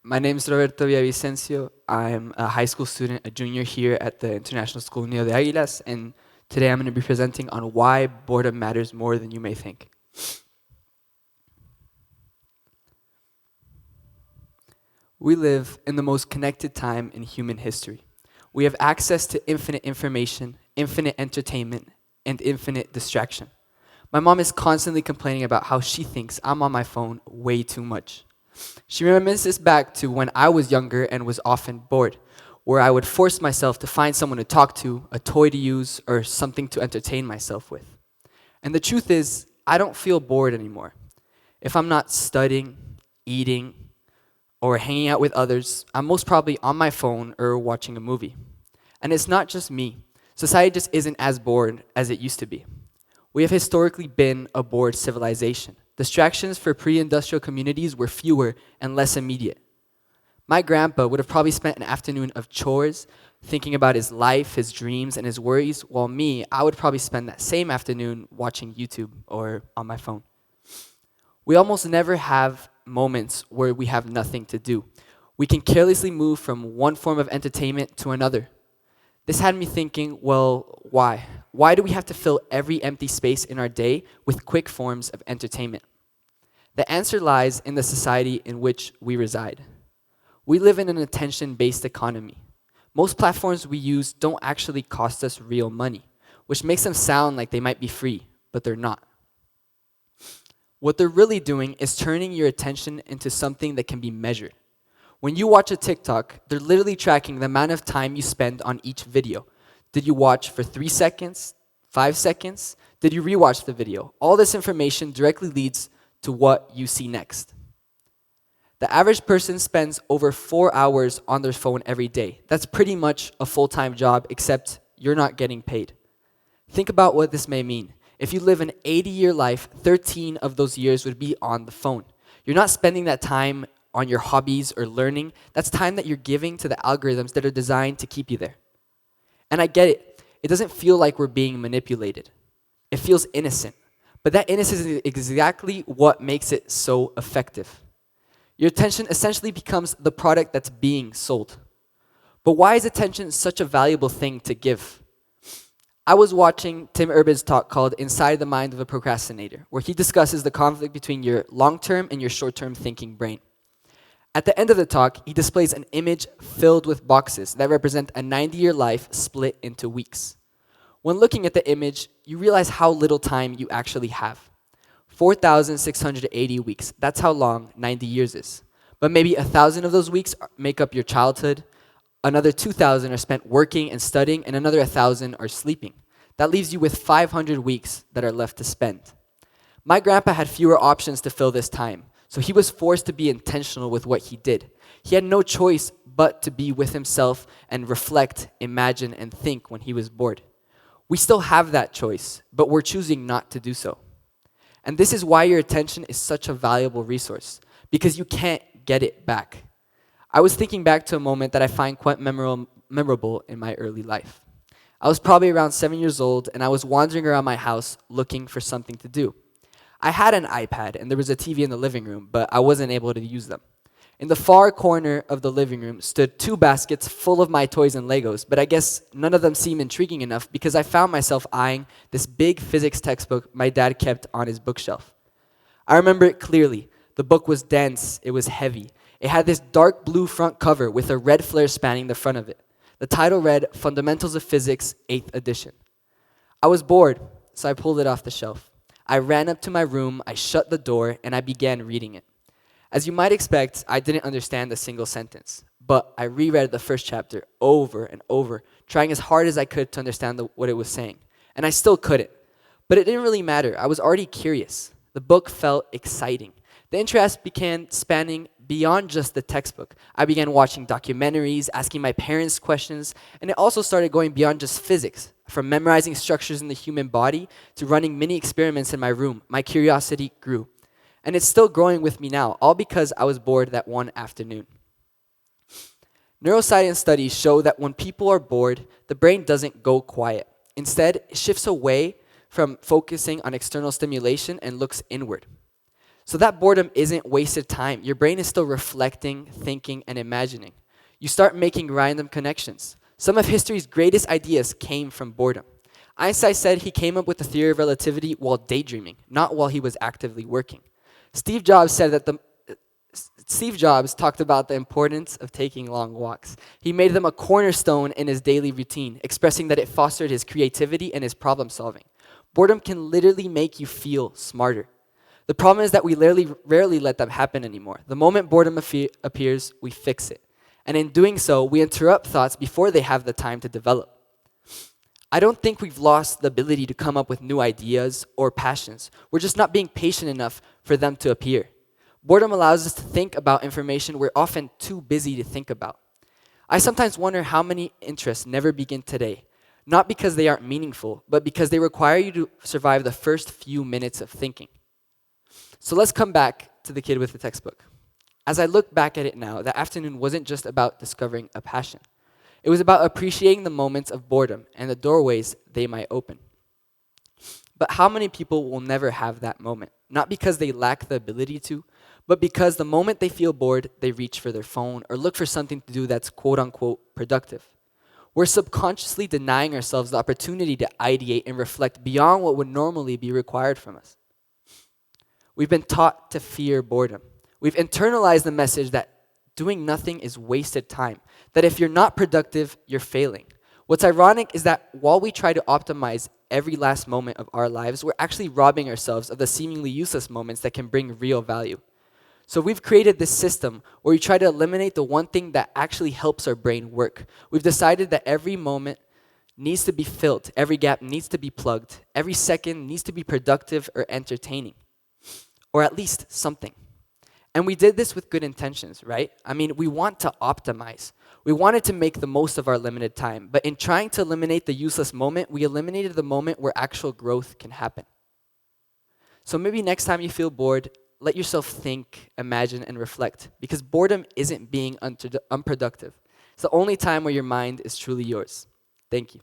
My name is Roberto Villavicencio. I'm a high school student, a junior here at the International School near the Aguilas, and today I'm going to be presenting on why boredom matters more than you may think. We live in the most connected time in human history. We have access to infinite information, infinite entertainment, and infinite distraction. My mom is constantly complaining about how she thinks I'm on my phone way too much. She reminisces back to when I was younger and was often bored, where I would force myself to find someone to talk to, a toy to use, or something to entertain myself with. And the truth is, I don't feel bored anymore. If I'm not studying, eating, or hanging out with others, I'm most probably on my phone or watching a movie. And it's not just me. Society just isn't as bored as it used to be. We have historically been a bored civilization. Distractions for pre-industrial communities were fewer and less immediate. My grandpa would have probably spent an afternoon of chores, thinking about his life, his dreams, and his worries, while me, I would probably spend that same afternoon watching YouTube or on my phone. We almost never have moments where we have nothing to do. We can carelessly move from one form of entertainment to another. This had me thinking, well, why? Why do we have to fill every empty space in our day with quick forms of entertainment? The answer lies in the society in which we reside. We live in an attention-based economy. Most platforms we use don't actually cost us real money, which makes them sound like they might be free, but they're not. What they're really doing is turning your attention into something that can be measured. When you watch a TikTok, they're literally tracking the amount of time you spend on each video. Did you watch for 3 seconds, 5 seconds? Did you rewatch the video? All this information directly leads to what you see next. The average person spends over 4 hours on their phone every day. That's pretty much a full-time job, except you're not getting paid. Think about what this may mean. If you live an 80-year life, 13 of those years would be on the phone. You're not spending that time on your hobbies or learning. That's time that you're giving to the algorithms that are designed to keep you there. And I get it. It doesn't feel like we're being manipulated. It feels innocent. But that innocence is exactly what makes it so effective. Your attention essentially becomes the product that's being sold. But why is attention such a valuable thing to give? I was watching Tim Urban's talk called Inside the Mind of a Procrastinator, where he discusses the conflict between your long-term and your short-term thinking brain. At the end of the talk, he displays an image filled with boxes that represent a 90-year life split into weeks. When looking at the image, you realize how little time you actually have. 4,680 weeks. That's how long 90 years is. But maybe 1,000 of those weeks make up your childhood, another 2,000 are spent working and studying, and another 1,000 are sleeping. That leaves you with 500 weeks that are left to spend. My grandpa had fewer options to fill this time, so he was forced to be intentional with what he did. He had no choice but to be with himself and reflect, imagine, and think when he was bored. We still have that choice, but we're choosing not to do so. And this is why your attention is such a valuable resource, because you can't get it back. I was thinking back to a moment that I find quite memorable in my early life. I was probably around 7 years old, and I was wandering around my house looking for something to do. I had an iPad, and there was a TV in the living room, but I wasn't able to use them. In the far corner of the living room stood 2 baskets full of my toys and Legos, but I guess none of them seemed intriguing enough because I found myself eyeing this big physics textbook my dad kept on his bookshelf. I remember it clearly. The book was dense, it was heavy. It had this dark blue front cover with a red flare spanning the front of it. The title read, Fundamentals of Physics, 8th edition. I was bored, so I pulled it off the shelf. I ran up to my room, I shut the door, and I began reading it. As you might expect, I didn't understand a single sentence, but I reread the first chapter over and over, trying as hard as I could to understand what it was saying. And I still couldn't. But it didn't really matter. I was already curious. The book felt exciting. The interest began spanning beyond just the textbook. I began watching documentaries, asking my parents questions, and it also started going beyond just physics. From memorizing structures in the human body to running mini experiments in my room, my curiosity grew. And it's still growing with me now, all because I was bored that one afternoon. Neuroscience studies show that when people are bored, the brain doesn't go quiet. Instead, it shifts away from focusing on external stimulation and looks inward. So that boredom isn't wasted time. Your brain is still reflecting, thinking, and imagining. You start making random connections. Some of history's greatest ideas came from boredom. Einstein said he came up with the theory of relativity while daydreaming, not while he was actively working. Steve Jobs said that Steve Jobs talked about the importance of taking long walks. He made them a cornerstone in his daily routine, expressing that it fostered his creativity and his problem solving. Boredom can literally make you feel smarter. The problem is that we rarely let that happen anymore. The moment boredom appears, we fix it. And in doing so, we interrupt thoughts before they have the time to develop. I don't think we've lost the ability to come up with new ideas or passions. We're just not being patient enough for them to appear. Boredom allows us to think about information we're often too busy to think about. I sometimes wonder how many interests never begin today, not because they aren't meaningful, but because they require you to survive the first few minutes of thinking. So let's come back to the kid with the textbook. As I look back at it now, that afternoon wasn't just about discovering a passion. It was about appreciating the moments of boredom and the doorways they might open. But how many people will never have that moment? Not because they lack the ability to, but because the moment they feel bored, they reach for their phone or look for something to do that's quote-unquote productive. We're subconsciously denying ourselves the opportunity to ideate and reflect beyond what would normally be required from us. We've been taught to fear boredom. We've internalized the message that doing nothing is wasted time, that if you're not productive, you're failing. What's ironic is that while we try to optimize every last moment of our lives, we're actually robbing ourselves of the seemingly useless moments that can bring real value. So we've created this system where we try to eliminate the one thing that actually helps our brain work. We've decided that every moment needs to be filled, every gap needs to be plugged, every second needs to be productive or entertaining, or at least something. And we did this with good intentions, right? I mean, we want to optimize. We wanted to make the most of our limited time, but in trying to eliminate the useless moment, we eliminated the moment where actual growth can happen. So maybe next time you feel bored, let yourself think, imagine, and reflect, because boredom isn't being unproductive. It's the only time where your mind is truly yours. Thank you.